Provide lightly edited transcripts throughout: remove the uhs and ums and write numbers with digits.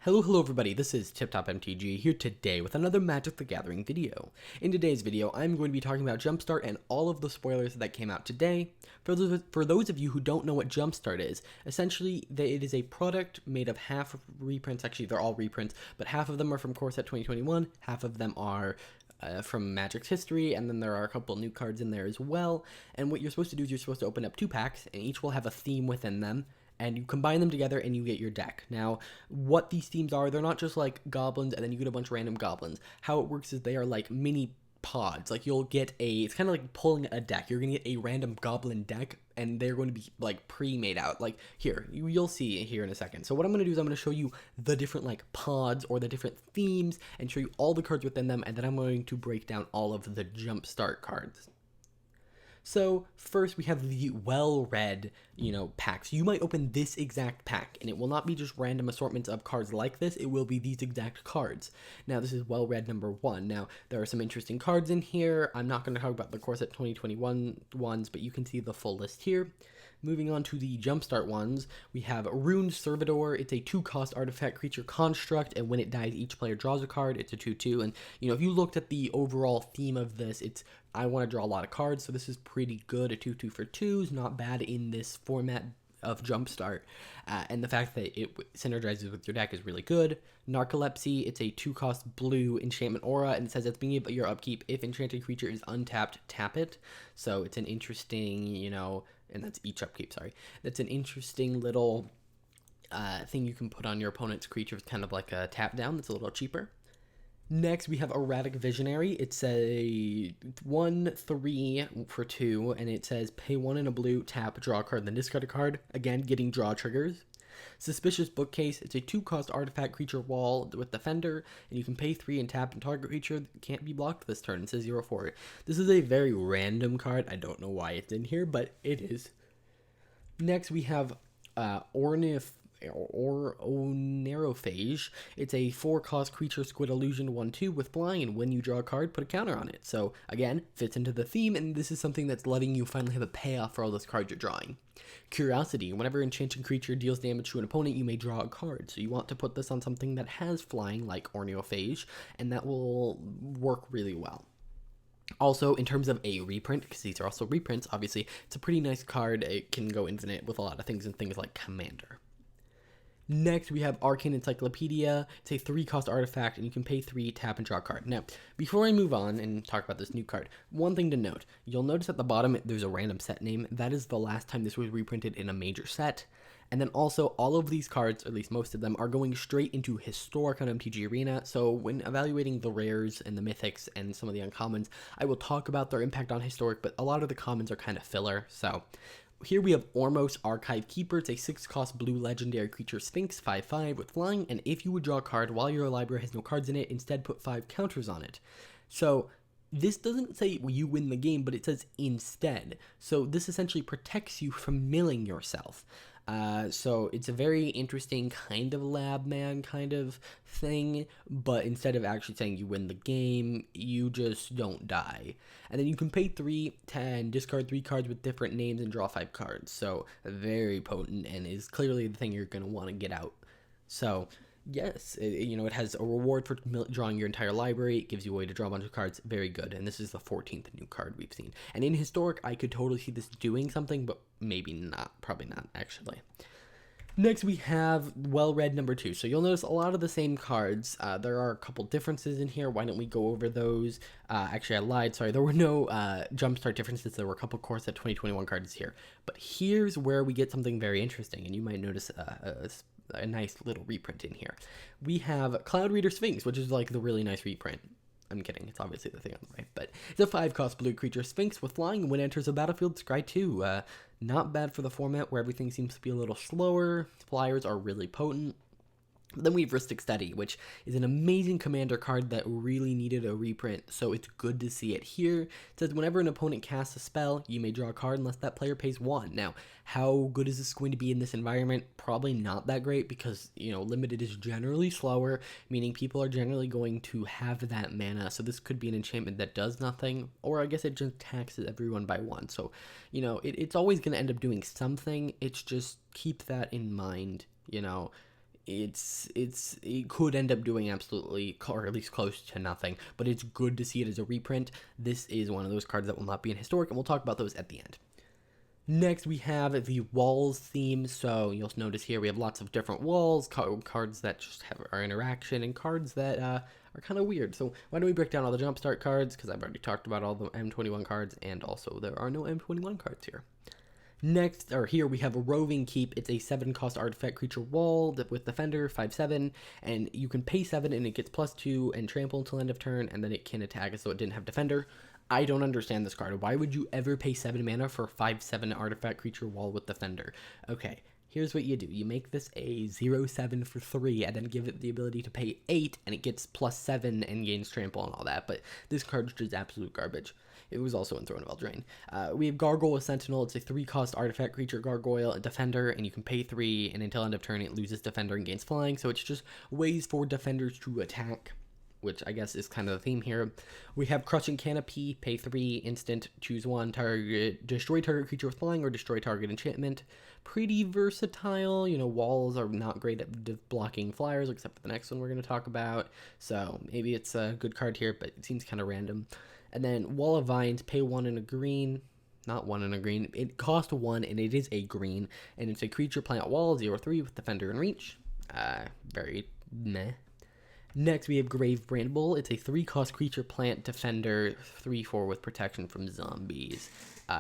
Hello everybody, this is TipTop MTG here today with another Magic the Gathering video. In today's video, I'm going to be talking about Jumpstart and all of the spoilers that came out today. For those of you who don't know what Jumpstart is, essentially it is a product made of half of reprints. Actually, they're all reprints, but half of them are from Core Set 2021, half of them are from Magic's history, and then there are a couple new cards in there as well. And what you're supposed to do is you're supposed to open up 2 packs, and each will have a theme within them. And you combine them together and you get your deck. Now, what these themes are, they're not just like goblins and then you get a bunch of random goblins. How it works is they are like mini pods. Like you'll get it's kind of like pulling a deck. You're going to get a random goblin deck and they're going to be like pre-made out. Like here, you'll see it here in a second. So what I'm going to do is I'm going to show you the different like pods or the different themes and show you all the cards within them. And then I'm going to break down all of the Jumpstart cards. So first we have the well-read, packs. You might open this exact pack and it will not be just random assortments of cards like this. It will be these exact cards. Now this is well-read number 1. Now there are some interesting cards in here. I'm not going to talk about the Core Set 2021 ones, but you can see the full list here. Moving on to the Jumpstart ones, we have Ruined Servitor. It's a 2-cost artifact creature construct, and when it dies, each player draws a card. It's a 2/2, and if you looked at the overall theme of this, I want to draw a lot of cards, so this is pretty good. A 2/2 for 2s, not bad in this format of Jumpstart, and the fact that it synergizes with your deck is really good. Narcolepsy, it's a 2-cost blue enchantment aura, and it says at the beginning of your upkeep, if enchanted creature is untapped, tap it. So it's an interesting, and that's each upkeep, sorry. That's an interesting little thing you can put on your opponent's creature. It's kind of like a tap down that's a little cheaper. Next, we have Erratic Visionary. It's a 1/3 for 2, and it says pay 1 in a blue, tap, draw a card, then discard a card. Again, getting draw triggers. Suspicious Bookcase. It's a 2-cost artifact creature wall with Defender, and you can pay 3 and tap, and target creature can't be blocked this turn. It says 0/4. This is a very random card. I don't know why it's in here, but it is. Next, we have Onerophage. It's a 4-cost creature squid illusion 1/2 with flying, and when you draw a card, put a counter on it. So again, fits into the theme, and this is something that's letting you finally have a payoff for all those cards you're drawing. Curiosity. Whenever enchanted creature deals damage to an opponent, you may draw a card. So you want to put this on something that has flying, like Orneophage, and that will work really well. Also, in terms of a reprint, because these are also reprints, obviously, it's a pretty nice card. It can go infinite with a lot of things and things like Commander. Next, we have Arcane Encyclopedia. It's a 3-cost artifact, and you can pay 3, tap, and draw a card. Now, before I move on and talk about this new card, one thing to note. You'll notice at the bottom, there's a random set name. That is the last time this was reprinted in a major set. And then also, all of these cards, or at least most of them, are going straight into Historic on MTG Arena. So when evaluating the rares and the mythics and some of the uncommons, I will talk about their impact on Historic, but a lot of the commons are kind of filler. So here we have Ormos Archive Keeper. It's a 6-cost blue legendary creature Sphinx, 5/5 with flying, and if you would draw a card while your library has no cards in it, instead put 5 counters on it. So this doesn't say you win the game, but it says instead. So this essentially protects you from milling yourself. So it's a very interesting kind of lab man kind of thing, but instead of actually saying you win the game, you just don't die. And then you can pay 3, 10, discard 3 cards with different names and draw 5 cards. So very potent and is clearly the thing you're going to want to get out. So yes, it has a reward for drawing your entire library. It gives you a way to draw a bunch of cards. Very good. And this is the 14th new card we've seen. And in Historic, I could totally see this doing something, but maybe not. Probably not, actually. Next, we have well-read number 2. So you'll notice a lot of the same cards. There are a couple differences in here. Why don't we go over those? Actually, I lied. Sorry, there were no Jumpstart differences. There were a couple Core Set 2021 cards here. But here's where we get something very interesting, and you might notice a nice little reprint in here. We have Cloud Reader Sphinx, which is like the really nice reprint. I'm kidding, it's obviously the thing on the right, but it's a 5-cost blue creature Sphinx with flying. When it enters the battlefield, scry 2. Not bad for the format where everything seems to be a little slower. Flyers are really potent. But then we have Ristic Study, which is an amazing commander card that really needed a reprint, so it's good to see it here. It says whenever an opponent casts a spell, you may draw a card unless that player pays 1. Now, how good is this going to be in this environment? Probably not that great because, limited is generally slower, meaning people are generally going to have that mana, so this could be an enchantment that does nothing, or I guess it just taxes everyone by 1. So, it's always going to end up doing something. It's just keep that in mind, it could end up doing absolutely, or at least close to nothing, but it's good to see it as a reprint. This is one of those cards that will not be in Historic, and we'll talk about those at the end. Next, we have the walls theme. So you'll notice here we have lots of different walls, cards that just have our interaction, and cards that are kind of weird. So why don't we break down all the Jumpstart cards, because I've already talked about all the M21 cards, and also there are no M21 cards here. Next, or here we have a Roving Keep. It's a 7-cost artifact creature wall with Defender, 5/7, and you can pay 7 and it gets +2 and trample until end of turn, and then it can attack as though it didn't have Defender. I don't understand this card. Why would you ever pay 7 mana for a 5/7 artifact creature wall with Defender? Okay, here's what you do. You make this a 0/7 for 3, and then give it the ability to pay 8, and it gets +7 and gains trample and all that, but this card's just absolute garbage. It was also in Throne of Eldraine. We have Gargoyle Sentinel. It's a 3-cost artifact creature gargoyle, a Defender, and you can pay 3, and until end of turn it loses Defender and gains flying, so it's just ways for defenders to attack, which I guess is kind of the theme here. We have Crushing Canopy, pay 3, instant, choose 1, target, destroy target creature with flying, or destroy target enchantment. Pretty versatile. You know, walls are not great at blocking flyers, except for the next one we're going to talk about, so maybe it's a good card here, but it seems kind of random. And then Wall of Vines, pay 1 and a green. Not 1 and a green. It costs 1, and it is a green, and it's a creature plant wall, 0/3 with Defender and Reach. Very meh. Next, we have Grave Bramble. It's a 3-cost creature plant Defender, 3/4 with protection from zombies.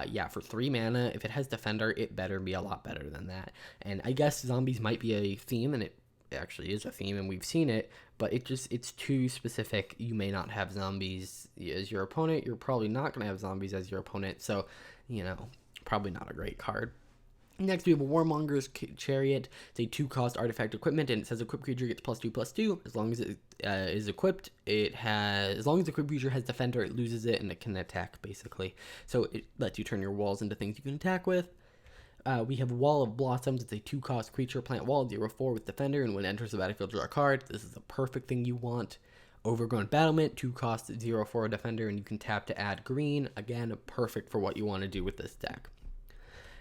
Yeah, for 3 mana, if it has Defender, it better be a lot better than that. And I guess zombies might be a theme, and it actually is a theme, and we've seen it, but it's too specific. You may not have zombies as your opponent. You're probably not going to have zombies as your opponent, so, you know, probably not a great card. Next, we have a Warmonger's Chariot. It's a 2-cost artifact equipment, and it says equipped creature gets +2/+2. As long as it is equipped, as long as the equipped creature has Defender, it loses it, and it can attack, basically. So it lets you turn your walls into things you can attack with. We have Wall of Blossoms. It's a 2-cost creature plant wall, 0/4 with Defender, and when it enters the battlefield, draw a card. This is the perfect thing you want. Overgrown Battlement, 2-cost, 0/4 Defender, and you can tap to add green. Again, perfect for what you want to do with this deck.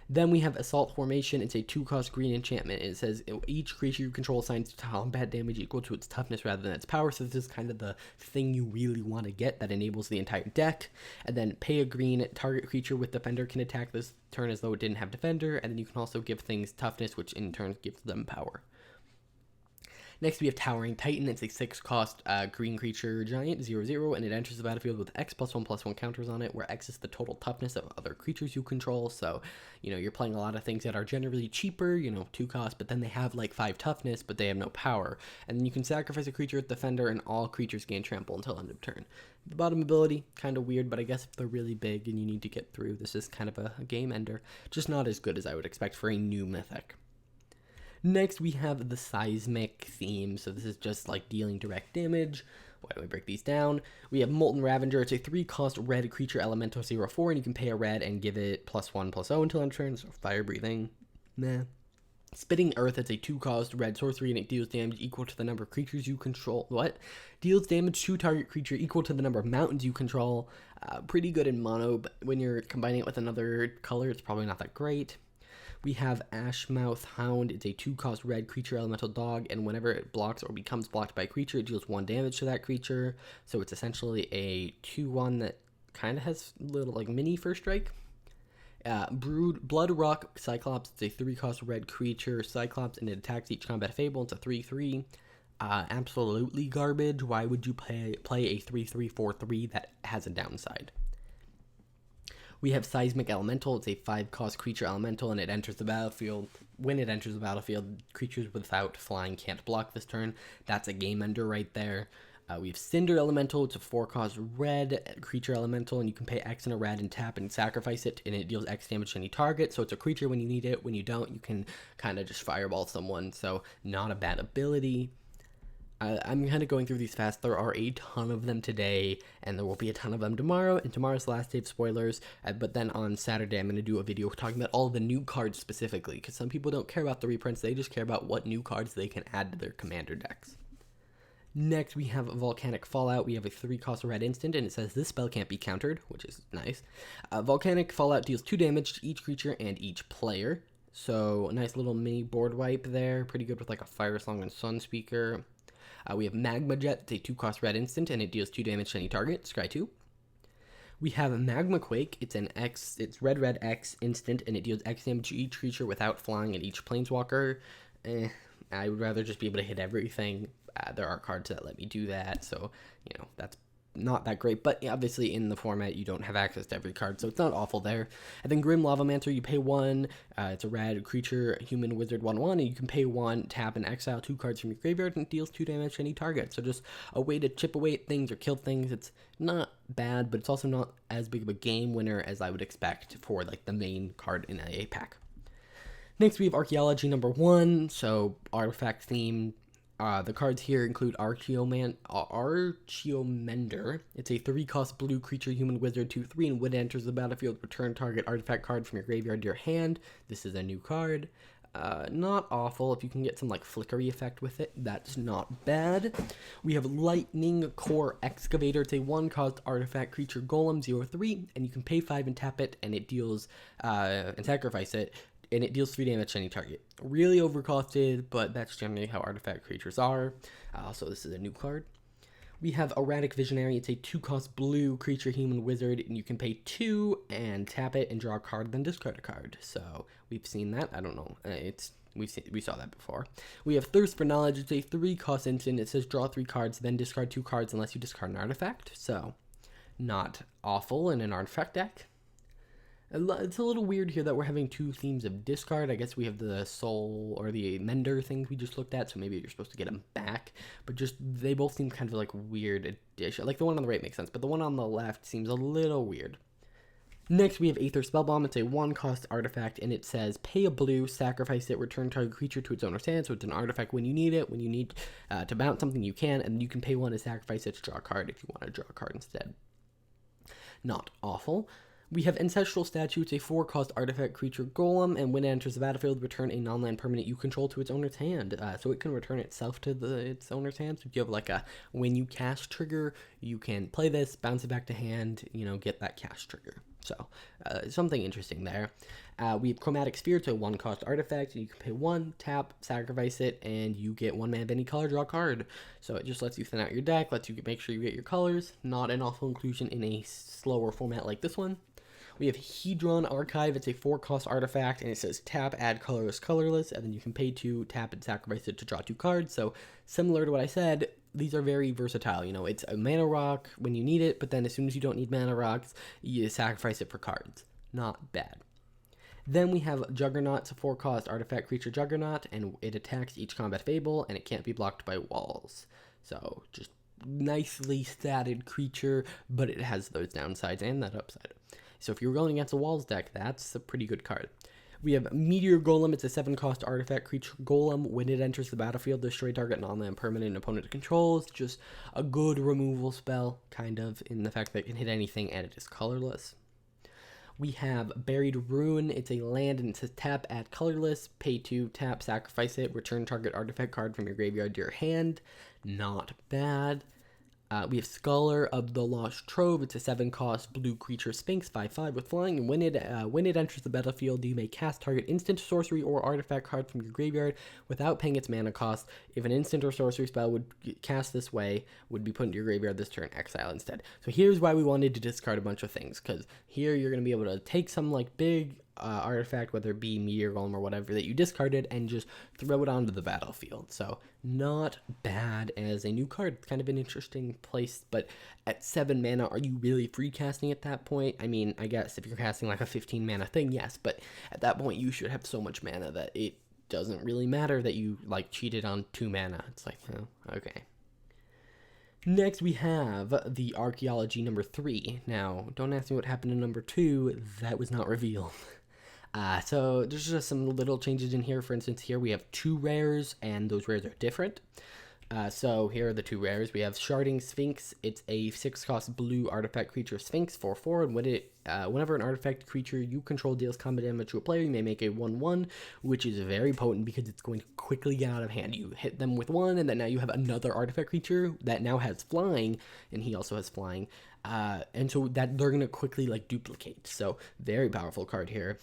Then we have Assault Formation. It's a 2-cost green enchantment. It says each creature you control assigns combat damage equal to its toughness rather than its power. So this is kind of the thing you really want to get that enables the entire deck. And then pay a green. Target creature with Defender can attack this turn as though it didn't have Defender. And then you can also give things toughness, which in turn gives them power. Next, we have Towering Titan. It's a 6-cost green creature giant, 0/0, and it enters the battlefield with X +1/+1 counters on it, where X is the total toughness of other creatures you control. So, you know, you're playing a lot of things that are generally cheaper, you know, 2 cost, but then they have like 5 toughness, but they have no power. And then you can sacrifice a creature with Defender, and all creatures gain trample until end of turn. The bottom ability, kind of weird, but I guess if they're really big and you need to get through, this is kind of a game ender. Just not as good as I would expect for a new mythic. Next, we have the Seismic theme, so this is just like dealing direct damage. Why don't we break these down? We have Molten Ravager. It's a 3-cost red creature elemental, 0/4, and you can pay a red and give it +1/+0 until end turn, so fire breathing. Meh. Spitting Earth. It's a 2-cost red sorcery, and it deals damage equal to the number of creatures you control. Deals damage to target creature equal to the number of mountains you control. Pretty good in mono, but when you're combining it with another color, it's probably not that great. We have Ashmouth Hound. It's a 2-cost red creature elemental dog, and whenever it blocks or becomes blocked by a creature, it deals 1 damage to that creature. So it's essentially a 2/1 that kind of has little like mini first strike. Blood Rock Cyclops. It's a 3-cost red creature Cyclops, and it attacks each combat fable. It's a 3/3. Absolutely garbage. Why would you play a 3/3/4/3 that has a downside? We have Seismic Elemental. It's a 5-cost creature elemental, and it enters the battlefield. When it enters the battlefield, creatures without flying can't block this turn. That's a game ender right there. We have Cinder Elemental. It's a 4-cost red creature elemental, and you can pay X and a red and tap and sacrifice it, and it deals X damage to any target. So it's a creature when you need it. When you don't, you can kind of just fireball someone. So not a bad ability. I'm kind of going through these fast. There are a ton of them today, and there will be a ton of them tomorrow, and tomorrow's the last day of spoilers, but then on Saturday I'm going to do a video talking about all the new cards specifically, because some people don't care about the reprints, they just care about what new cards they can add to their commander decks. Next, we have Volcanic Fallout. We have a 3-cost red instant, and it says this spell can't be countered, which is nice. Volcanic Fallout deals 2 damage to each creature and each player. So a nice little mini board wipe there, pretty good with like a Fire Song and Sun Speaker. We have Magma Jet, it's a 2-cost red instant, and it deals 2 damage to any target, scry 2. We have Magma Quake, it's red X instant, and it deals X damage to each creature without flying at each planeswalker. I would rather just be able to hit everything. There are cards that let me do that, so, that's not that great, but obviously in the format you don't have access to every card, so it's not awful there. And then Grim Lavamancer, you pay 1, it's a red creature, human wizard 1/1, and you can pay 1, tap and exile 2 cards from your graveyard, and it deals 2 damage to any target. So just a way to chip away at things or kill things. It's not bad, but it's also not as big of a game winner as I would expect for like the main card in a pack. Next we have Archaeology number 1, so artifact theme. The cards here include Archaeomender. It's a 3-cost blue creature, human wizard, 2/3, and when it enters the battlefield, return target artifact card from your graveyard to your hand. This is a new card. Not awful. If you can get some like flickery effect with it, that's not bad. We have Lightning Core Excavator. It's a 1-cost artifact creature golem, 0/3, and you can pay 5 and tap it, and it deals and sacrifice it, and it deals 3 damage to any target. Really overcosted, but that's generally how artifact creatures are. So this is a new card. We have Erratic Visionary. It's a 2-cost blue creature, human wizard, and you can pay 2 and tap it and draw a card, then discard a card. So we've seen that. I don't know. We saw that before. We have Thirst for Knowledge. It's a 3-cost instant. It says draw 3 cards, then discard 2 cards unless you discard an artifact. So not awful in an artifact deck. It's a little weird here that we're having 2 themes of discard. I guess we have the soul or the mender things we just looked at, so maybe you're supposed to get them back. But just, they both seem kind of like weird addition. Like the one on the right makes sense, but the one on the left seems a little weird. Next, we have Aether Spellbomb. It's a 1-cost artifact, and it says pay a blue, sacrifice it, return target creature to its owner's hand. So it's an artifact when you need it. When you need to bounce something, you can, and you can pay 1 to sacrifice it to draw a card if you want to draw a card instead. Not awful. We have Ancestral Statue. It's a 4-cost artifact creature golem, and when it enters the battlefield, return a non-land permanent you control to its owner's hand. So it can return itself to its owner's hand. So if you have like a when you cast trigger, you can play this, bounce it back to hand, get that cast trigger. So something interesting there. We have Chromatic Sphere. It's a 1-cost artifact. You can pay 1, tap, sacrifice it, and you get 1 mana of any color, draw a card. So it just lets you thin out your deck, lets you make sure you get your colors. Not an awful inclusion in a slower format like this one. We have Hedron Archive. It's a 4-cost artifact, and it says tap, add colorless, colorless, and then you can pay 2, tap, and sacrifice it to draw 2 cards. So similar to what I said, these are very versatile. It's a mana rock when you need it, but then as soon as you don't need mana rocks, you sacrifice it for cards. Not bad. Then we have Juggernaut. It's a 4-cost artifact creature Juggernaut, and it attacks each combat fable, and it can't be blocked by walls. So just nicely statted creature, but it has those downsides and that upside. So if you're going against a walls deck, that's a pretty good card. We have Meteor Golem. It's a 7-cost artifact creature golem. When it enters the battlefield, destroy target non-land permanent opponent controls. Just a good removal spell, kind of, in the fact that it can hit anything and it is colorless. We have Buried Ruin. It's a land and it says tap, add colorless, pay 2, tap, sacrifice it, return target artifact card from your graveyard to your hand. Not bad. We have Scholar of the Lost Trove. It's a 7-cost blue creature Sphinx, 5/5 with flying, and when it enters the battlefield, you may cast target instant, sorcery, or artifact card from your graveyard without paying its mana cost. If an instant or sorcery spell would cast this way would be put into your graveyard this turn, exile instead. So here's why we wanted to discard a bunch of things, because here you're going to be able to take some like big artifact, whether it be Meteor Golem or whatever that you discarded, and just throw it onto the battlefield. So not bad as a new card. It's kind of an interesting place, but at 7 mana, are you really free casting at that point? I mean, I guess if you're casting like a 15 mana thing, yes, but at that point you should have so much mana that it doesn't really matter that you like cheated on 2 mana. It's like, oh, okay. Next, we have the Archaeology number 3. Now, don't ask me what happened to number 2. That was not revealed. So there's just some little changes in here. For instance, here we have 2 rares, and those rares are different. So here are the 2 rares. We have Sharding Sphinx. It's a 6-cost blue artifact creature Sphinx, 4/4, and whenever an artifact creature you control deals combat damage to a player, you may make a 1/1, which is very potent because it's going to quickly get out of hand. You hit them with 1, and then now you have another artifact creature that now has flying, and he also has flying, and so that they're going to quickly like duplicate. So very powerful card here.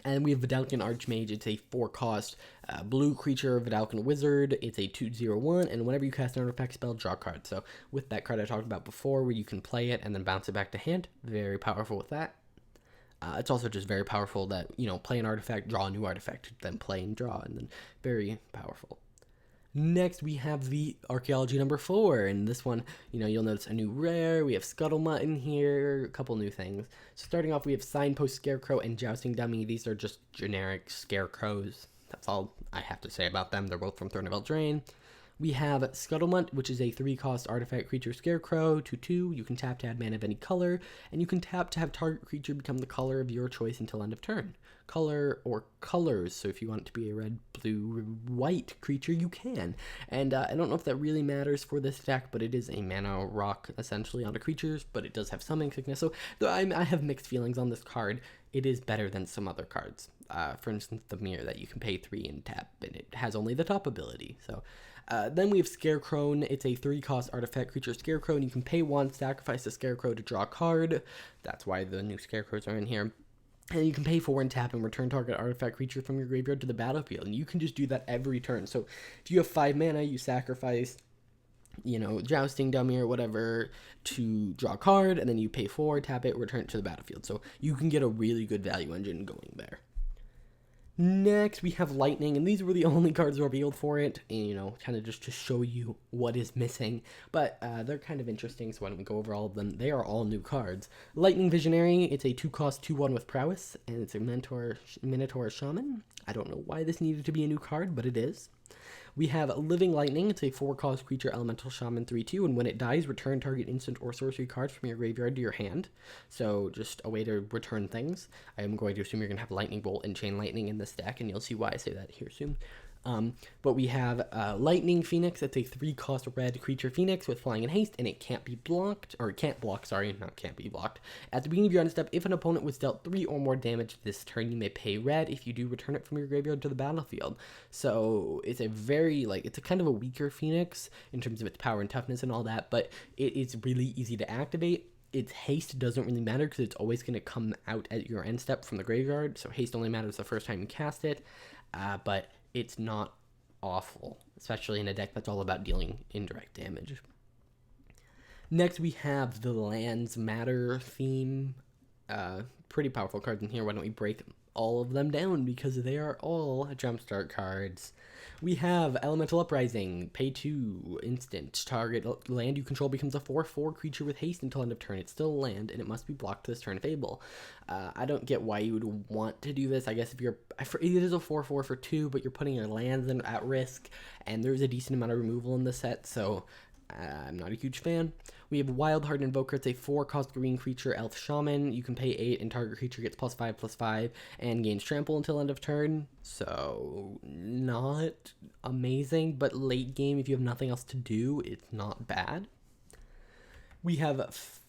And we have Vidalcan Archmage. It's a 4-cost blue creature, Vidalcan Wizard. It's a 2/0/1, and whenever you cast an artifact spell, draw a card. So with that card I talked about before, where you can play it and then bounce it back to hand, very powerful with that. It's also just very powerful that, play an artifact, draw a new artifact, then play and draw, and then very powerful. Next, we have the Archaeology number 4, and this one, you'll notice a new rare. We have Scuttlemutt in here, a couple new things. So starting off, we have Signpost Scarecrow and Jousting Dummy. These are just generic scarecrows. That's all I have to say about them. They're both from Throne of Eldraine. We have Scuttlemutt, which is a 3-cost artifact creature scarecrow, 2/2. You can tap to add mana of any color, and you can tap to have target creature become the color of your choice until end of turn. Color or colors, so if you want it to be a red, blue, white creature, you can. And I don't know if that really matters for this deck, but it is a mana rock, essentially, onto creatures, but it does have summoning sickness, so I have mixed feelings on this card. It is better than some other cards. For instance, the Mirror that you can pay 3 and tap, and it has only the top ability, so... Then we have Scarecrow. It's a 3-cost artifact creature Scarecrow, and you can pay 1, sacrifice the Scarecrow to draw a card. That's why the new Scarecrows are in here. And you can pay 4 and tap and return target artifact creature from your graveyard to the battlefield. And you can just do that every turn. So if you have 5 mana, you sacrifice, Jousting Dummy or whatever to draw a card, and then you pay 4, tap it, return it to the battlefield. So you can get a really good value engine going there. Next, we have Lightning, and these were the only cards revealed for it, and, kind of just to show you what is missing, but they're kind of interesting, so why don't we go over all of them. They are all new cards. Lightning Visionary, it's a 2-cost 2/1 with Prowess, and it's a Minotaur Shaman. I don't know why this needed to be a new card, but it is. We have Living Lightning. It's a 4-cost creature elemental shaman 3/2, and when it dies, return target instant or sorcery card from your graveyard to your hand. So just a way to return things. I am going to assume you're going to have Lightning Bolt and Chain Lightning in this deck, and you'll see why I say that here soon. But we have Lightning Phoenix. It's a 3-cost red creature Phoenix with flying and haste, and it can't be blocked, or it can't block, sorry, not can't be blocked. At the beginning of your end step, if an opponent was dealt 3 or more damage this turn, you may pay red. If you do, return it from your graveyard to the battlefield. So it's a very, it's a kind of a weaker Phoenix in terms of its power and toughness and all that, but it is really easy to activate. Its haste doesn't really matter because it's always going to come out at your end step from the graveyard, so haste only matters the first time you cast it, but it's not awful, especially in a deck that's all about dealing indirect damage. Next, we have the Lands Matter theme. Pretty powerful cards in here. Why don't we break all of them down, because they are all Jumpstart cards. We have Elemental Uprising, pay 2, instant. Target land you control becomes a 4/4 creature with haste until end of turn. It's still a land, and it must be blocked this turn if able. I don't get why you would want to do this. I guess if it is a 4/4 for 2, but you're putting your lands at risk, and there's a decent amount of removal in the set, so I'm not a huge fan. We have Wildheart Invoker. It's a 4-cost green creature elf shaman. You can pay 8 and target creature gets +5/+5 and gains trample until end of turn. So not amazing, but late game, if you have nothing else to do, it's not bad. We have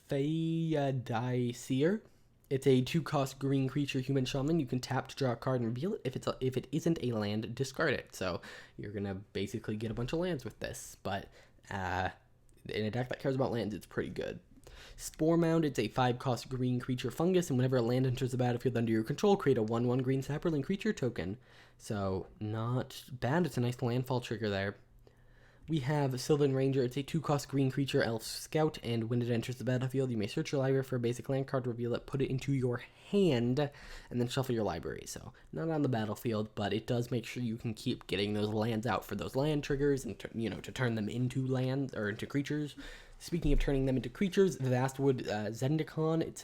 Feyadiseer. It's a 2-cost green creature human shaman. You can tap to draw a card and reveal it. If it isn't a land, discard it. So you're gonna basically get a bunch of lands with this. But in a deck that cares about lands, it's pretty good. Spore Mound. It's a 5-cost green creature fungus, and whenever a land enters the battlefield under your control, create a 1/1 green sapperling creature token. So not bad. It's a nice landfall trigger there. We have Sylvan Ranger. It's a 2-cost green creature elf scout, and when it enters the battlefield, you may search your library for a basic land card, reveal it, put it into your hand, and then shuffle your library. So not on the battlefield, but it does make sure you can keep getting those lands out for those land triggers, and to turn them into lands or into creatures. Speaking of turning them into creatures, Vastwood Zendikon, it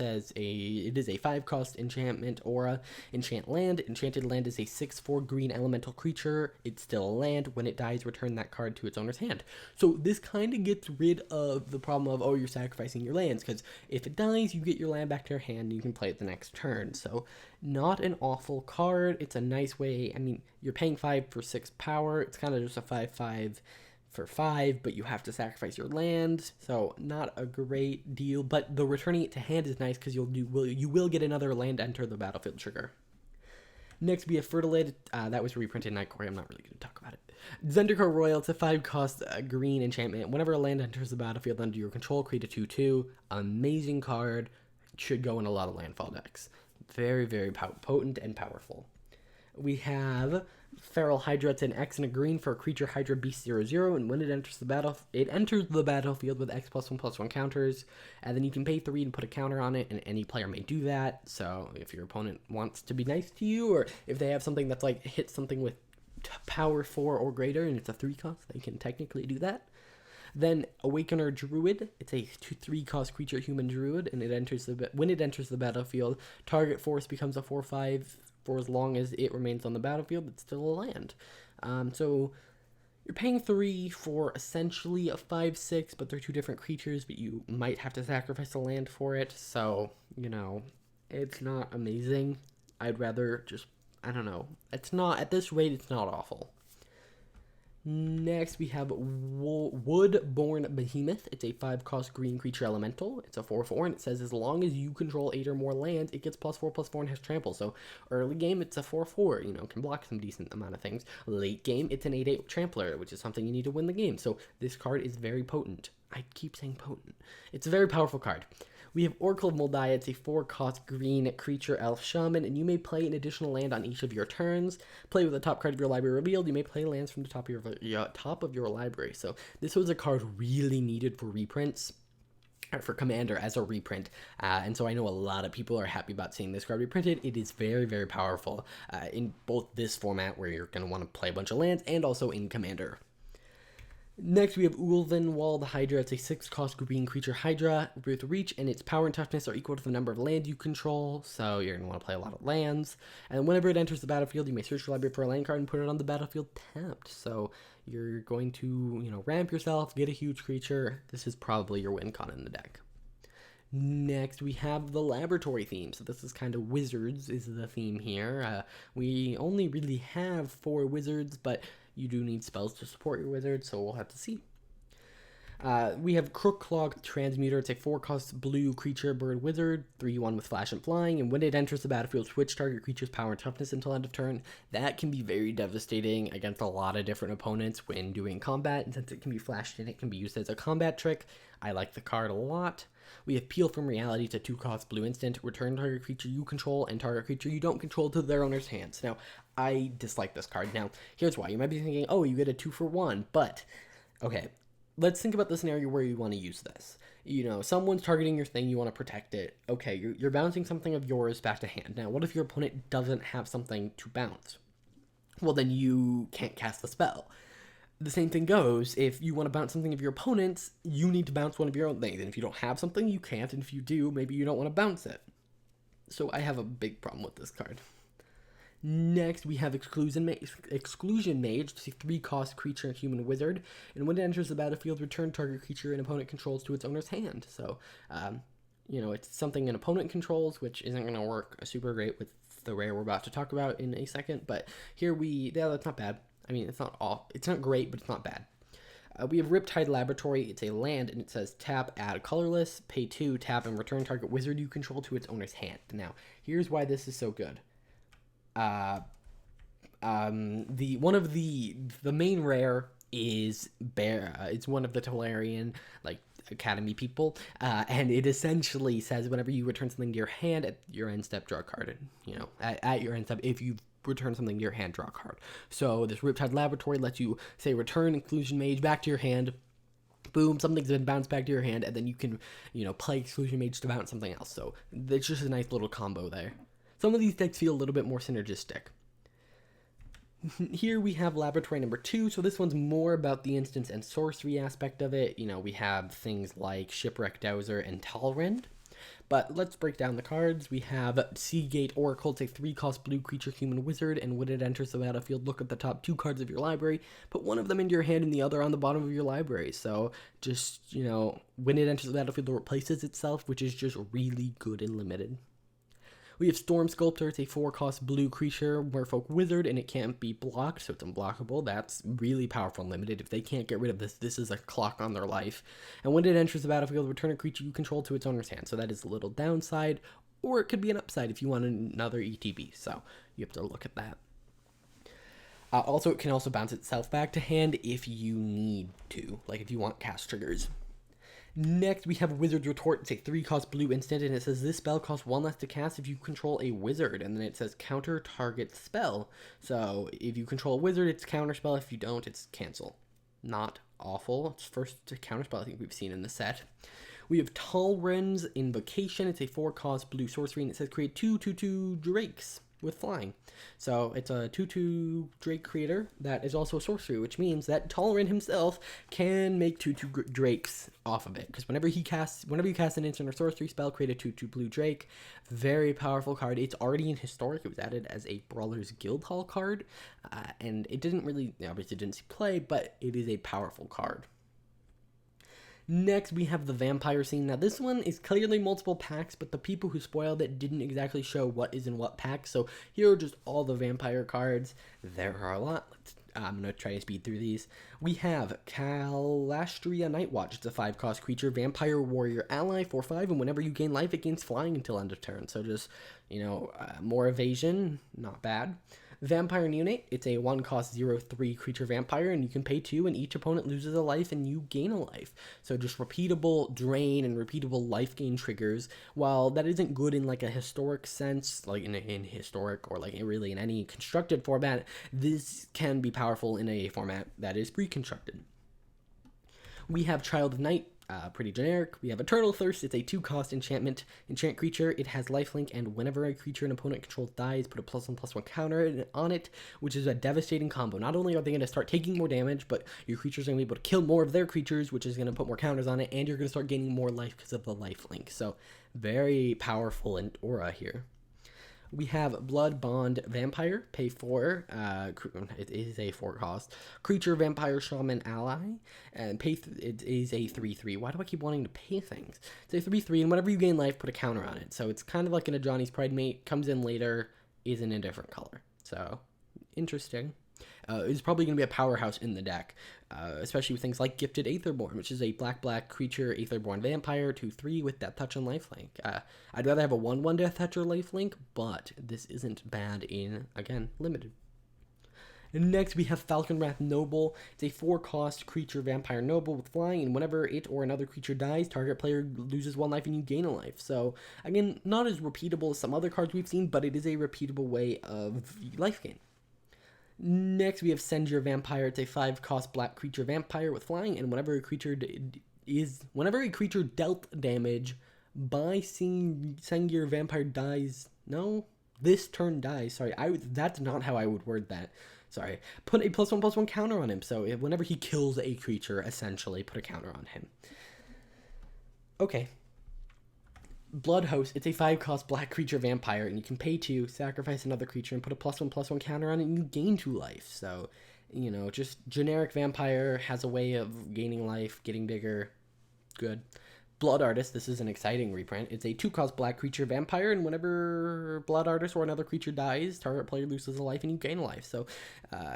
is a 5-cost enchantment aura, enchant land. Enchanted land is a 6/4 green elemental creature. It's still a land. When it dies, return that card to its owner's hand. So this kind of gets rid of the problem of, you're sacrificing your lands, because if it dies, you get your land back to your hand and you can play it the next turn. So not an awful card. It's a nice way. I mean, you're paying 5 for 6 power. It's kind of just a 5/5 for 5, but you have to sacrifice your land, so not a great deal. But the returning it to hand is nice because you will get another land enter the battlefield trigger. Next, we have Fertilid. That was reprinted in Nightcore. I'm not really going to talk about it. Zendikar Royal. It's a 5-cost green enchantment. Whenever a land enters the battlefield under your control, create a 2/2. Amazing card. Should go in a lot of landfall decks. very, very potent and powerful. We have Feral Hydra. It's an X and a green for a creature Hydra Beast 0/0, and when it enters the battlefield with X+1/+1 counters, and then you can pay 3 and put a counter on it, and any player may do that. So if your opponent wants to be nice to you, or if they have something that's like hit something with power 4 or greater, and it's a 3 cost, they can technically do that. Then Awakener Druid. It's a 2/3 cost creature human druid, and when it enters the battlefield, target force becomes a 4/5. For as long as it remains on the battlefield, it's still a land. So you're paying 3 for essentially a 5/6, but they're 2 different creatures, but you might have to sacrifice a land for it. So, it's not amazing. I'd rather just, I don't know. It's not, at this rate, it's not awful. Next, we have Woodborn Behemoth. It's a 5-cost green creature elemental. It's a 4/4, and it says as long as you control 8 or more lands, it gets +4/+4 and has trample. So early game, it's a 4/4, can block some decent amount of things. Late game, it's an 8/8 trampler, which is something you need to win the game. So this card is very potent. I keep saying potent. It's a very powerful card. We have Oracle of Moldiah. It's a 4-cost green creature elf shaman, and you may play an additional land on each of your turns. Play with the top card of your library revealed. You may play lands from the top of your library. So this was a card really needed for reprints, or for Commander as a reprint. And so I know a lot of people are happy about seeing this card reprinted. It is very, very powerful in both this format, where you're going to want to play a bunch of lands, and also in Commander. Next, we have Ulvenwald Hydra. It's a 6-cost green creature Hydra with reach, and its power and toughness are equal to the number of land you control, so you're going to want to play a lot of lands. And whenever it enters the battlefield, you may search your library for a land card and put it on the battlefield tapped. So you're going to, ramp yourself, get a huge creature. This is probably your win con in the deck. Next, we have the laboratory theme. So this is kind of wizards is the theme here. We only really have 4 wizards, but you do need spells to support your wizard, so we'll have to see. We have Crookclaw Transmuter. It's a 4-cost blue creature bird wizard, 3/1 with flash and flying, and when it enters the battlefield, switch target creature's power and toughness until end of turn. That can be very devastating against a lot of different opponents when doing combat, and since it can be flashed in, it can be used as a combat trick. I like the card a lot. We have Peel from Reality. It's a 2-cost blue instant. Return target creature you control and target creature you don't control to their owner's hands. Now, I dislike this card. Now, here's why. You might be thinking, oh, you get a 2-for-1, but, okay, let's think about the scenario where you want to use this. Someone's targeting your thing, you want to protect it. Okay, you're bouncing something of yours back to hand. Now, what if your opponent doesn't have something to bounce? Well, then you can't cast the spell. The same thing goes, if you want to bounce something of your opponent's, you need to bounce one of your own things. And if you don't have something, you can't. And if you do, maybe you don't want to bounce it. So I have a big problem with this card. Next, we have Exclusion Mage. It's a 3-cost creature human wizard. And when it enters the battlefield, return target creature an opponent controls to its owner's hand. So, it's something an opponent controls, which isn't going to work super great with the rare we're about to talk about in a second. But here that's not bad. I mean, it's not great, but it's not bad. We have Riptide Laboratory. It's a land, and it says tap, add colorless, pay 2, tap, and return target wizard you control to its owner's hand. Now, here's why this is so good. The main rare is Bear. It's one of the Tolarian Academy people, and it essentially says whenever you return something to your hand at your end step, draw a card. And, at your end step, if you return something to your hand, draw a card. So this Riptide Laboratory lets you say return Exclusion Mage back to your hand. Boom, something's been bounced back to your hand, and then you can play Exclusion Mage to bounce something else. So it's just a nice little combo there. Some of these decks feel a little bit more synergistic. Here we have Laboratory number 2, so this one's more about the instance and sorcery aspect of it. We have things like Shipwreck Dowser and Talrend. But let's break down the cards. We have Seagate Oracle. It's a 3-cost blue creature human wizard, and when it enters the battlefield, look at the top 2 cards of your library, put one of them into your hand and the other on the bottom of your library. So just, when it enters the battlefield, it replaces itself, which is just really good and limited. We have Storm Sculptor. It's a 4-cost blue creature, merfolk wizard, and it can't be blocked, so it's unblockable. That's really powerful and limited. If they can't get rid of this, this is a clock on their life. And when it enters the battlefield, return a creature you control to its owner's hand. So that is a little downside, or it could be an upside if you want another ETB. So you have to look at that. Also, it can also bounce itself back to hand if you need to, like if you want cast triggers. Next, we have Wizard's Retort. It's a 3-cost blue instant, and it says this spell costs 1 less to cast if you control a wizard. And then it says counter target spell. So if you control a wizard, it's counter spell. If you don't, it's cancel. Not awful. It's first counter spell I think we've seen in the set. We have Talren's Invocation. It's a 4-cost blue sorcery, and it says create 2/2/2 drakes with flying. So it's a 2/2 Drake creator that is also a sorcery, which means that Talren himself can make 2/2 drakes off of it. Because whenever you cast an instant or sorcery spell, create a 2/2 blue Drake. Very powerful card. It's already in Historic. It was added as a Brawler's Guildhall card, and it didn't really, obviously didn't see play, but it is a powerful card. Next, we have the Vampire Scene. Now, this one is clearly multiple packs, but the people who spoiled it didn't exactly show what is in what pack. So here are just all the vampire cards. There are a lot. I'm going to try to speed through these. We have Calastria Nightwatch. It's a 5-cost creature, vampire warrior ally, 4/5, and whenever you gain life, it gains flying until end of turn. So just, more evasion, not bad. Vampire Neonate, it's a 1-cost 0/3 creature vampire, and you can pay 2, and each opponent loses a life, and you gain a life. So just repeatable drain and repeatable life gain triggers. While that isn't good in like a historic sense, like in historic or like really in any constructed format, this can be powerful in a format that is pre-constructed. We have Child of Night. Pretty generic. We have Eternal Thirst. It's a 2-cost enchant creature. It has lifelink, and whenever a creature an opponent controls dies, put a +1/+1 counter on it, which is a devastating combo. Not only are they going to start taking more damage, but your creatures are going to be able to kill more of their creatures, which is going to put more counters on it, and you're going to start gaining more life because of the lifelink. So very powerful in aura here. We have Blood Bond Vampire, pay 4, it is a 4-cost, creature vampire shaman ally, and it is a 3/3. Why do I keep wanting to pay things? It's a 3/3, and whenever you gain life, put a counter on it. So it's kind of like in a Johnny's Pride Mate, comes in later, is in a different color. So, interesting. It's probably going to be a powerhouse in the deck, especially with things like Gifted Aetherborn, which is a black creature Aetherborn vampire, 2/3 with Death Touch and Lifelink. I'd rather have a 1/1 Death Touch or Lifelink, but this isn't bad in, again, limited. And next we have Falconwrath Noble. It's a 4-cost creature vampire noble with flying, and whenever it or another creature dies, target player loses 1 life and you gain a life. So again, not as repeatable as some other cards we've seen, but it is a repeatable way of life gain. Next, we have Send Your Vampire. It's a 5-cost black creature vampire with flying, and whenever a creature dealt damage by Send Your Vampire dies. No, this turn dies. Sorry, that's not how I would word that. Sorry. Put a +1/+1 counter on him. So whenever he kills a creature, essentially put a counter on him. Okay. Blood Host, it's a 5-cost black creature vampire, and you can pay 2, sacrifice another creature, and put a +1/+1 counter on it, and you gain 2 life. So, just generic vampire, has a way of gaining life, getting bigger. Good. Blood Artist, this is an exciting reprint. It's a 2-cost black creature vampire, and whenever Blood Artist or another creature dies, target player loses a life and you gain a life. So,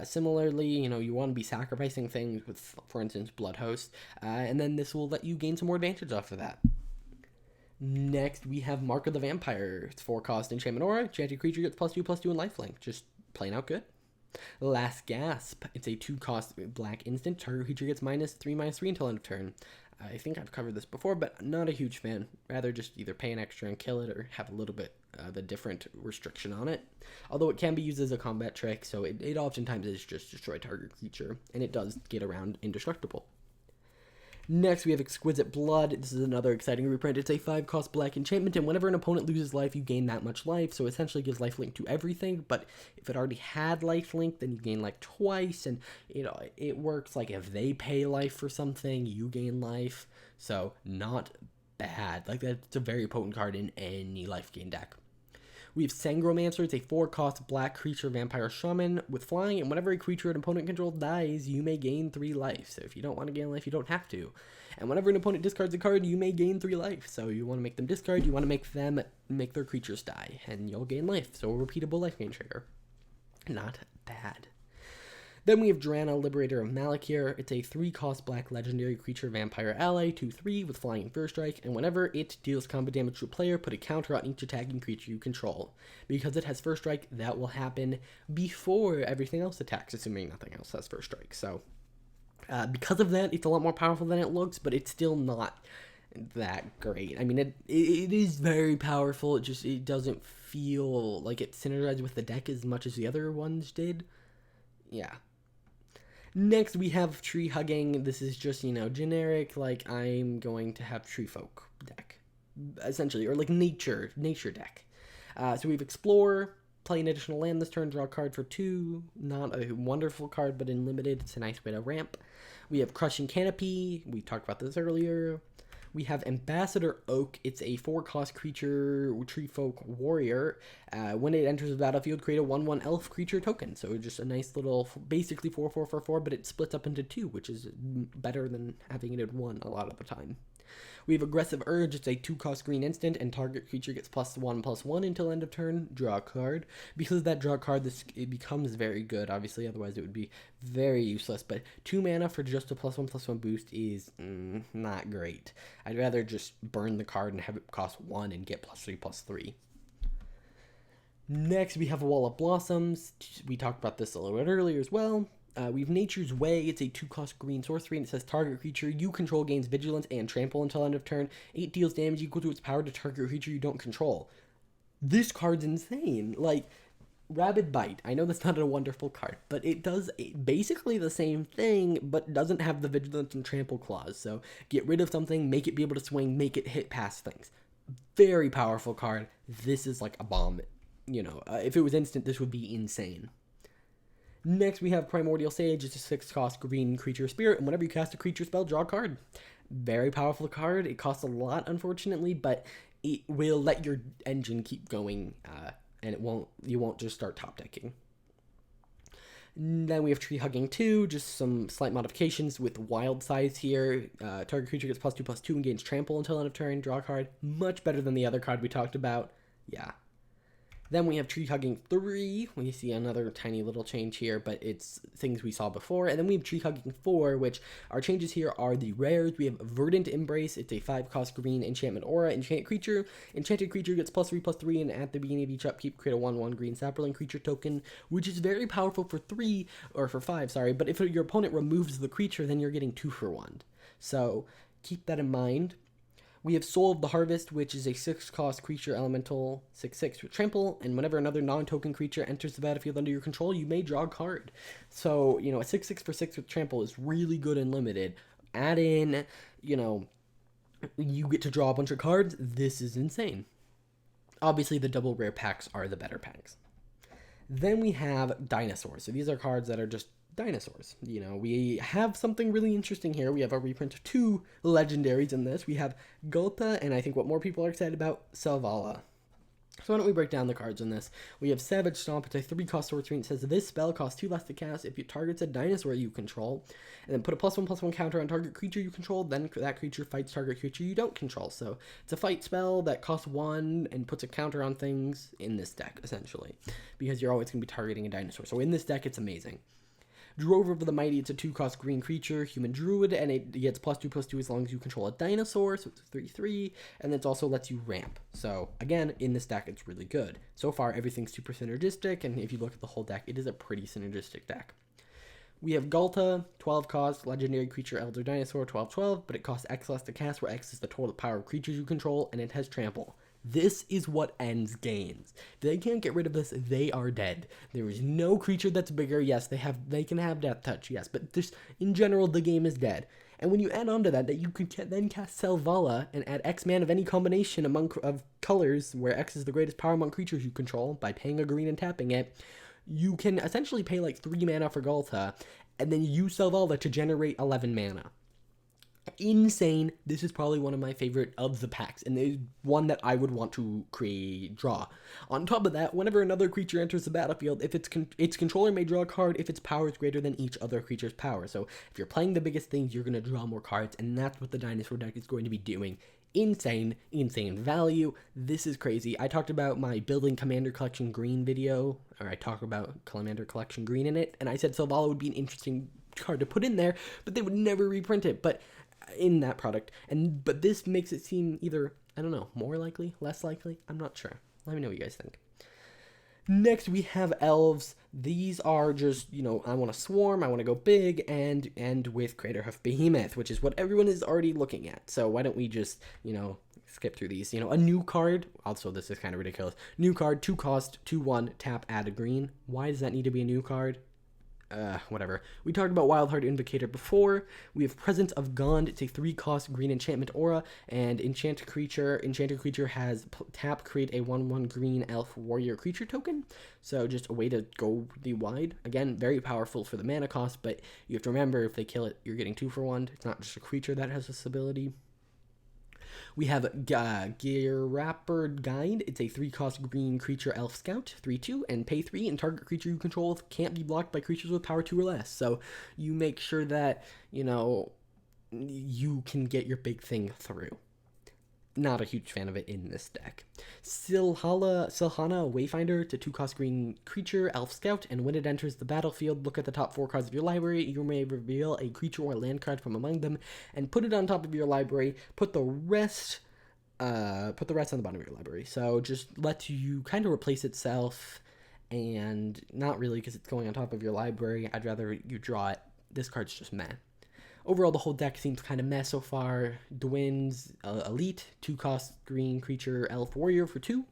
similarly, you want to be sacrificing things with, for instance, Blood Host, and then this will let you gain some more advantage off of that. Next, we have Mark of the Vampire. It's 4-cost enchantment aura. Enchanted creature gets +2/+2 in lifelink. Just plain out good. Last Gasp. It's a 2-cost black instant. Target creature gets -3/-3 until end of turn. I think I've covered this before, but not a huge fan. Rather just either pay an extra and kill it, or have a little bit of a different restriction on it. Although it can be used as a combat trick, so it oftentimes is just destroy target creature, and it does get around indestructible. Next, we have Exquisite Blood. This is another exciting reprint. It's a 5-cost black enchantment, and whenever an opponent loses life, you gain that much life, so essentially gives lifelink to everything, but if it already had lifelink, then you gain life twice, and, it works like if they pay life for something, you gain life, so not bad. Like, that's a very potent card in any life gain deck. We have Sangromancer. It's a 4-cost black creature vampire shaman with flying, and whenever a creature an opponent controls dies, you may gain 3 life. So if you don't want to gain life, you don't have to. And whenever an opponent discards a card, you may gain 3 life. So you want to make them discard, you want to make them make their creatures die, and you'll gain life. So a repeatable life gain trigger. Not bad. Then we have Drana, Liberator of Malakir. It's a 3-cost black legendary creature vampire ally, 2/3 with flying and first strike, and whenever it deals combat damage to a player, put a counter on each attacking creature you control. Because it has first strike, that will happen before everything else attacks, assuming nothing else has first strike. So, because of that, it's a lot more powerful than it looks, but it's still not that great. I mean, it is very powerful. It doesn't feel like it synergized with the deck as much as the other ones did. Yeah. Next, we have Tree Hugging. This is just, generic, like, I'm going to have Tree Folk deck, essentially, or like nature deck. So we have Explore, play an additional land this turn, draw a card for 2. Not a wonderful card, but in limited, it's a nice way to ramp. We have Crushing Canopy. We talked about this earlier. We have Ambassador Oak. It's a 4-cost creature, Tree Folk Warrior. When it enters the battlefield, create a 1/1 elf creature token. So just a nice little, basically 4/4/4/4, but it splits up into 2, which is better than having it at 1 a lot of the time. We have Aggressive Urge. It's a 2-cost green instant, and target creature gets +1/+1 until end of turn. Draw a card. Because of that draw card, it becomes very good. Obviously, otherwise it would be very useless. But 2 mana for just a +1/+1 boost is not great. I'd rather just burn the card and have it cost 1 and get +3/+3. Next, we have a Wall of Blossoms. We talked about this a little bit earlier as well. We have Nature's Way. It's a 2-cost green sorcery, and it says target creature you control gains vigilance and trample until end of turn. 8 deals damage equal to its power to target creature you don't control. This card's insane. Like, Rabid Bite. I know that's not a wonderful card, but it does basically the same thing, but doesn't have the vigilance and trample clause. So get rid of something, make it be able to swing, make it hit past things. Very powerful card. This is like a bomb. If it was instant, this would be insane. Next, we have Primordial Sage. It's a 6-cost green creature spirit, and whenever you cast a creature spell, draw a card. Very powerful card. It costs a lot, unfortunately, but it will let your engine keep going, and you won't just start top decking. Then we have Tree Hugging 2, just some slight modifications with Wild Size here. Target creature gets +2/+2 and gains trample until end of turn. Draw a card. Much better than the other card we talked about. Yeah. Then we have Tree Hugging 3. We see another tiny little change here, but it's things we saw before. And then we have Tree Hugging 4, which our changes here are the rares. We have Verdant Embrace. It's a 5-cost green enchantment aura. Enchant creature. Enchanted creature gets +3/+3, and at the beginning of each upkeep, create a 1/1 green sapling creature token, which is very powerful for 5, sorry. But if your opponent removes the creature, then you're getting 2 for 1. So keep that in mind. We have Soul of the Harvest, which is a 6-cost creature elemental, 6/6 with trample, and whenever another non-token creature enters the battlefield under your control, you may draw a card. So, a 6/6 for 6 with trample is really good and limited. Add in, you get to draw a bunch of cards. This is insane. Obviously, the double rare packs are the better packs. Then we have Dinosaurs. So these are cards that are just dinosaurs. We have something really interesting here. We have a reprint of 2 legendaries in this. We have Gulta, and I think what more people are excited about, Selvala. So why don't we break down the cards in this? We have Savage Stomp. It's a 3-cost sorcery, and it says this spell costs 2 less to cast if it targets a dinosaur you control, and then put a +1/+1 counter on target creature you control, then that creature fights target creature you don't control. So it's a fight spell that costs 1 and puts a counter on things in this deck, essentially, because you're always going to be targeting a dinosaur. So in this deck, it's amazing. Drover of the Mighty, it's a 2-cost green creature, human druid, and it gets +2/+2 as long as you control a dinosaur, so it's a 3/3, and it also lets you ramp. So, again, in this deck, it's really good. So far, everything's super synergistic, and if you look at the whole deck, it is a pretty synergistic deck. We have Gulta, 12-cost, legendary creature, elder dinosaur, 12/12, but it costs X less to cast, where X is the total power of creatures you control, and it has trample. This is what ends games. If they can't get rid of this, they are dead. There is no creature that's bigger. Yes, they can have Death Touch, yes, but just in general, the game is dead. And when you add on to that you could then cast Selvala and add X mana of any combination of colors, where X is the greatest power among creatures you control, by paying a green and tapping it, you can essentially pay like 3 mana for Gulta, and then use Selvala to generate 11 mana. Insane. This is probably one of my favorite of the packs, and is one that I would want to draw. On top of that, whenever another creature enters the battlefield, if its controller may draw a card if its power is greater than each other creature's power. So if you're playing the biggest things, you're going to draw more cards, and that's what the dinosaur deck is going to be doing. Insane value. This is crazy. I talked about my building Commander Collection Green video, or I talk about Commander Collection Green in it, and I said Selvala would be an interesting card to put in there, but they would never reprint it. But in that product, but this makes it seem either, I don't know, more likely, less likely, I'm not sure. Let me know what you guys think. Next, we have elves. These are just, you know, I want to swarm, I want to go big, and end with Crater Hoof Behemoth, which is what everyone is already looking at. So why don't we just, you know, skip through these. You know, a new card, also this is kind of ridiculous. New card, 2 cost, 2/1, tap, add a green. Why does that need to be a new card? Whatever. We talked about Wildheart Invocator before. We have Presence of Gond. It's a 3 cost green enchantment aura, and enchanted creature has tap, create a 1/1 green elf warrior creature token. So just a way to go the wide. Again, very powerful for the mana cost, but you have to remember if they kill it, you're getting 2 for 1. It's not just a creature that has this ability. We have Gearapper Guide. It's a 3 cost green creature elf scout, 3/2, and pay 3, and target creature you control can't be blocked by creatures with power 2 or less. So you make sure that, you know, you can get your big thing through. Not a huge fan of it in this deck. Silhana Wayfinder. It's a 2 cost green creature, elf scout, and when it enters the battlefield, look at the top 4 cards of your library. You may reveal a creature or land card from among them and put it on top of your library. Put the rest on the bottom of your library. So just lets you kind of replace itself, and not really because it's going on top of your library. I'd rather you draw it. This card's just meh. Overall, the whole deck seems kind of meh so far. Dwin's Elite, 2 cost green creature elf warrior for 2.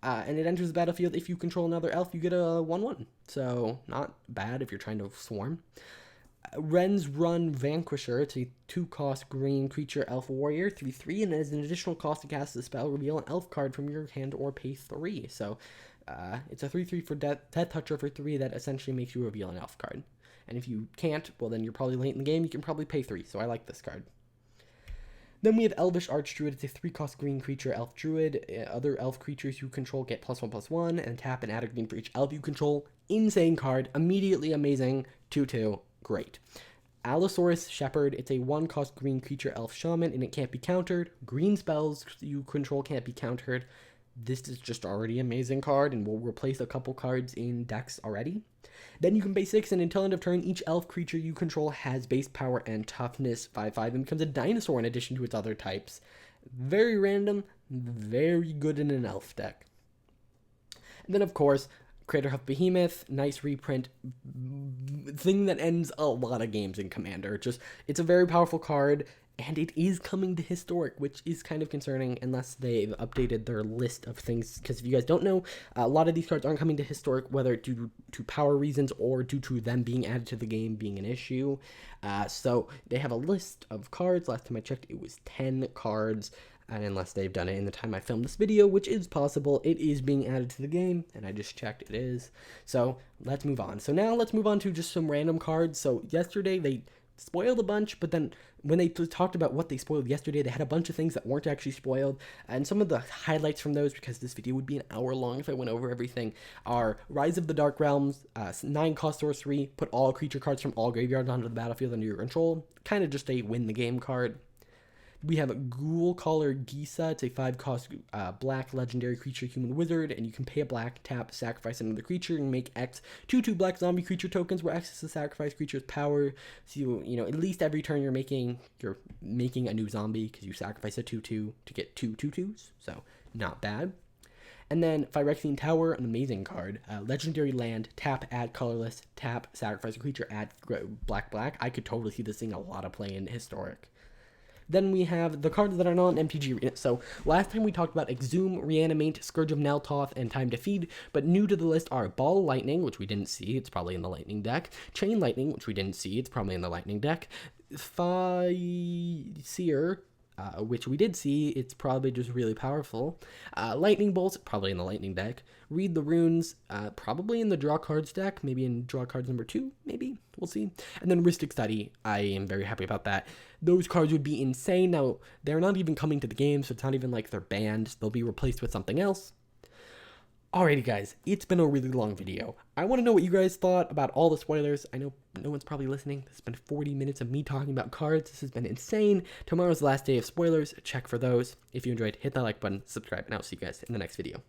And it enters the battlefield. If you control another elf, you get a 1/1. So not bad if you're trying to swarm. Ren's Run Vanquisher. It's a 2 cost green creature elf warrior, 3/3, and as an additional cost to cast the spell, reveal an elf card from your hand or pay 3. So it's a 3/3 for Death Toucher for 3 that essentially makes you reveal an elf card. And if you can't, well, then you're probably late in the game. You can probably pay 3, so I like this card. Then we have Elvish Archdruid. It's a 3 cost green creature elf druid. Other elf creatures you control get +1/+1, and tap and add a green for each elf you control. Insane card. Immediately amazing. 2/2. Great. Allosaurus Shepherd. It's a 1 cost green creature elf shaman, and it can't be countered. Green spells you control can't be countered. This is just already an amazing card, and will replace a couple cards in decks already. Then you can pay 6, and until end of turn, each elf creature you control has base power and toughness 5/5 and becomes a dinosaur in addition to its other types. Very random, very good in an elf deck. And then, of course, Crater Hoof Behemoth, nice reprint, thing that ends a lot of games in Commander. It's a very powerful card, and it is coming to Historic, which is kind of concerning unless they've updated their list of things. Because if you guys don't know, a lot of these cards aren't coming to Historic, whether due to power reasons or due to them being added to the game being an issue. So they have a list of cards. Last time I checked, it was 10 cards. And unless they've done it in the time I filmed this video, which is possible, it is being added to the game, and I just checked it is. So let's move on. So now let's move on to just some random cards. So yesterday they spoiled a bunch, but then when they talked about what they spoiled yesterday, they had a bunch of things that weren't actually spoiled. And some of the highlights from those, because this video would be an hour long if I went over everything, are Rise of the Dark Realms, 9 cost sorcery, put all creature cards from all graveyards onto the battlefield under your control. Kind of just a win the game card. We have Ghoul Caller Gisa. It's a 5 cost black legendary creature human wizard, and you can pay a black, tap, sacrifice another creature, and make X 2/2 black zombie creature tokens where X is the sacrifice creature's power. So you know, at least every turn you're making a new zombie because you sacrifice a 2/2 to get 2 2/2s. So not bad. And then Phyrexian Tower, an amazing card. Legendary land, tap, add colorless, tap, sacrifice a creature, add black. I could totally see this thing a lot of play in Historic. Then we have the cards that are not in MTG. So last time we talked about Exhume, Reanimate, Scourge of Neltoth, and Time to Feed, but new to the list are Ball Lightning, which we didn't see, it's probably in the Lightning deck, Chain Lightning, which we didn't see, it's probably in the Lightning deck, Seer, which we did see, it's probably just really powerful, Lightning Bolts, probably in the Lightning deck, Read the Runes, probably in the Draw Cards deck, maybe in Draw Cards number 2, maybe, we'll see, and then Rhystic Study, I am very happy about that. Those cards would be insane. Now, they're not even coming to the game, so it's not even like they're banned. They'll be replaced with something else. Alrighty, guys, it's been a really long video. I want to know what you guys thought about all the spoilers. I know no one's probably listening. This has been 40 minutes of me talking about cards. This has been insane. Tomorrow's the last day of spoilers. Check for those. If you enjoyed, hit that like button, subscribe, and I'll see you guys in the next video.